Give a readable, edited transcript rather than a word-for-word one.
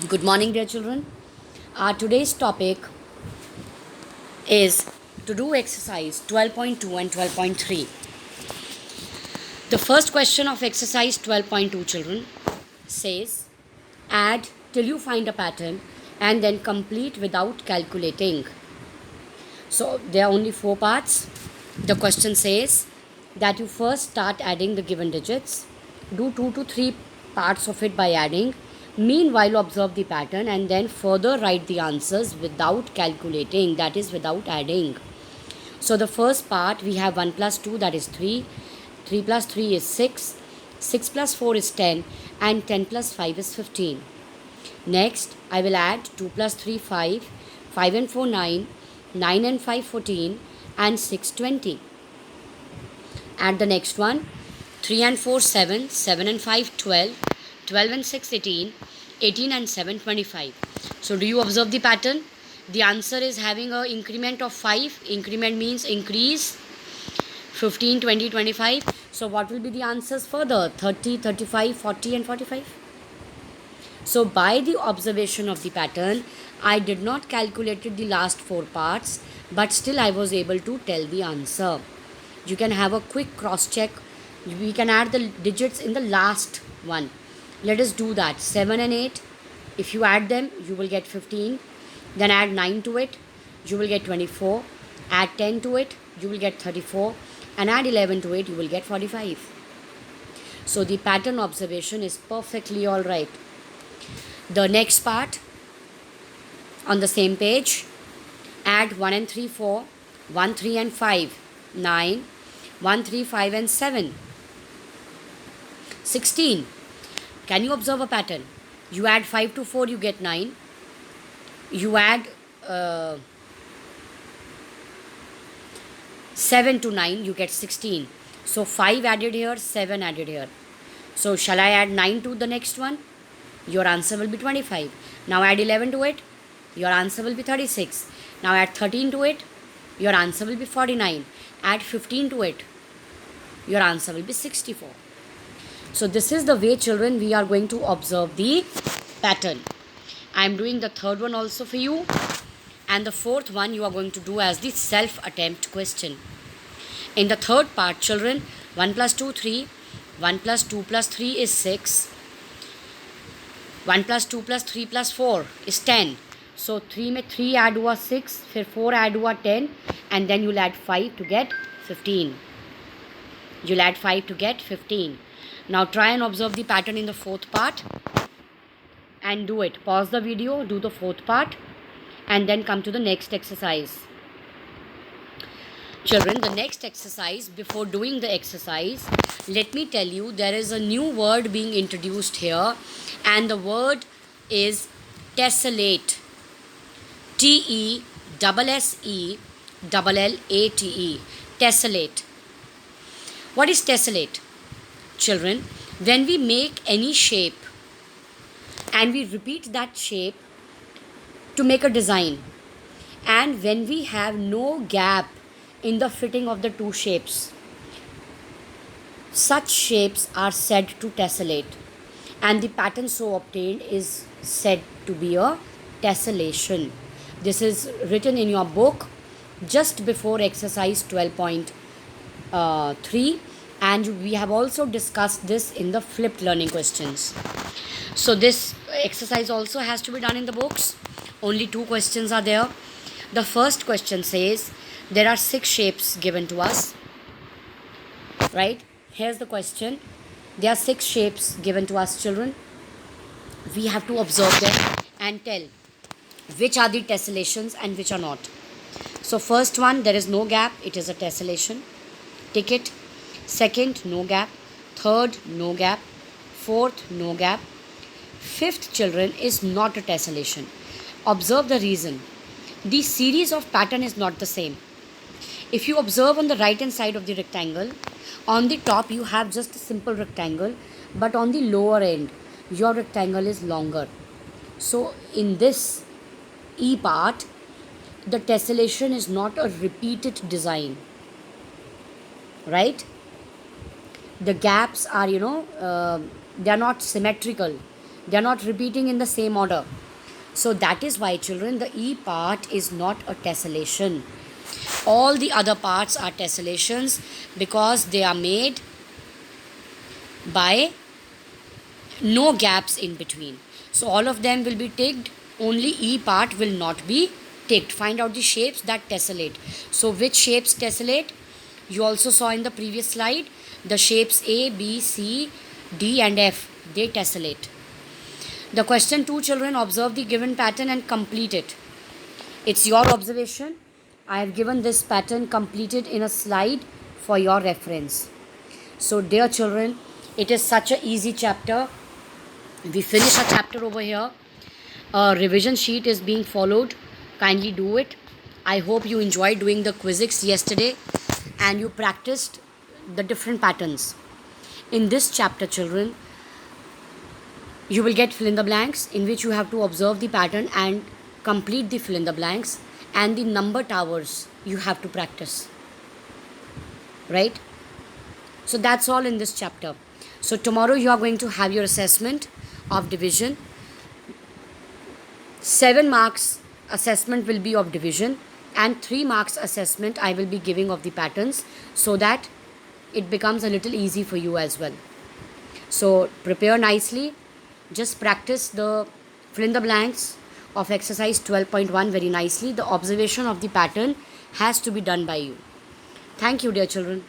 Good morning, dear children. Our today's topic is to do exercise 12.2 and 12.3. The first question of exercise 12.2, children, says add till you find a pattern and then complete without calculating. So there are only four parts. The question says that you first start adding the given digits, do 2 to 3 parts of it by adding, meanwhile observe the pattern and then further write the answers without calculating, that is without adding. So the first part we have 1 plus 2, that is 3, 3 plus 3 is 6, 6 plus 4 is 10, and 10 plus 5 is 15. Next, I will add 2 plus 3, 5, 5 and 4, 9, 9 and 5, 14, and 6, 20. Add the next one, 3 and 4, 7, 7 and 5, 12, 12 and 6, 18, 18 and 7, 25. So do you observe the pattern? The answer is having an increment of 5. Increment means increase, 15, 20, 25. So what will be the answers further? 30, 35, 40 and 45. So by the observation of the pattern, I did not calculate the last four parts, but still I was able to tell the answer. You can have a quick cross check. We can add the digits in the last one. Let us do that. 7 and 8, if you add them, you will get 15. Then add 9 to it, you will get 24. Add 10 to it, you will get 34. And add 11 to it, you will get 45. So the pattern observation is perfectly alright. The next part on the same page, add 1 and 3, 4, 1, 3 and 5, 9, 1, 3, 5 and 7, 16. Can you observe a pattern? You add 5 to 4, you get 9. You add 7 to 9, you get 16. So 5 added here, 7 added here. So shall I add 9 to the next one? Your answer will be 25. Now add 11 to it, your answer will be 36. Now add 13 to it, your answer will be 49. Add 15 to it, your answer will be 64. So this is the way, children, we are going to observe the pattern. I am doing the third one also for you, and the fourth one you are going to do as the self-attempt question. In the third part, children, 1 plus 2, 3, 1 plus 2 plus 3 is 6, 1 plus 2 plus 3 plus 4 is 10. So 3 में 3 add हुआ 6, फिर 4 add हुआ 10, and then you'll add 5 to get 15. You'll add 5 to get 15. Now try and observe the pattern in the fourth part and do it. Pause the video, do the fourth part, and then come to the next exercise. Children, the next exercise, before doing the exercise, let me tell you there is a new word being introduced here, and the word is tessellate. Tessellate. Tessellate. What is tessellate? Children, when we make any shape and we repeat that shape to make a design, and when we have no gap in the fitting of the two shapes, such shapes are said to tessellate, and the pattern so obtained is said to be a tessellation. This is written in your book just before exercise 12.3, and we have also discussed this in the flipped learning questions. So this exercise also has to be done in the books. Only 2 questions are there. The first question says there are 6 shapes given to us, right? Here's the question. There are 6 shapes given to us, children. We have to observe them and tell which are the tessellations and which are not. So first one, there is no gap, it is a tessellation. Tick it. Second, no gap. Third, no gap. Fourth, no gap. Fifth, children, is not a tessellation. Observe the reason. The series of pattern is not the same. If you observe on the right hand side of the rectangle, on the top you have just a simple rectangle, but on the lower end your rectangle is longer. So in this E part, the tessellation is not a repeated design, right? The gaps are, they are not symmetrical. They are not repeating in the same order. So that is why, children, the E part is not a tessellation. All the other parts are tessellations because they are made by no gaps in between. So all of them will be ticked, only E part will not be ticked. Find out the shapes that tessellate. So which shapes tessellate? You also saw in the previous slide, the shapes A, B, C, D and F, they tessellate. The question 2, children, observe the given pattern and complete it. It's your observation. I have given this pattern completed in a slide for your reference. So dear children, it is such an easy chapter. We finish a chapter over here. A revision sheet is being followed. Kindly do it. I hope you enjoyed doing the quizzes yesterday and you practiced the different patterns. In this chapter, children, you will get fill in the blanks in which you have to observe the pattern and complete the fill in the blanks, and the number towers you have to practice. Right? So that's all in this chapter. So tomorrow you are going to have your assessment of division. 7 marks assessment will be of division and 3 marks assessment I will be giving of the patterns, so that it becomes a little easy for you as well. So prepare nicely. Just practice the fill in the blanks of exercise 12.1 very nicely. The observation of the pattern has to be done by you. Thank you, dear children.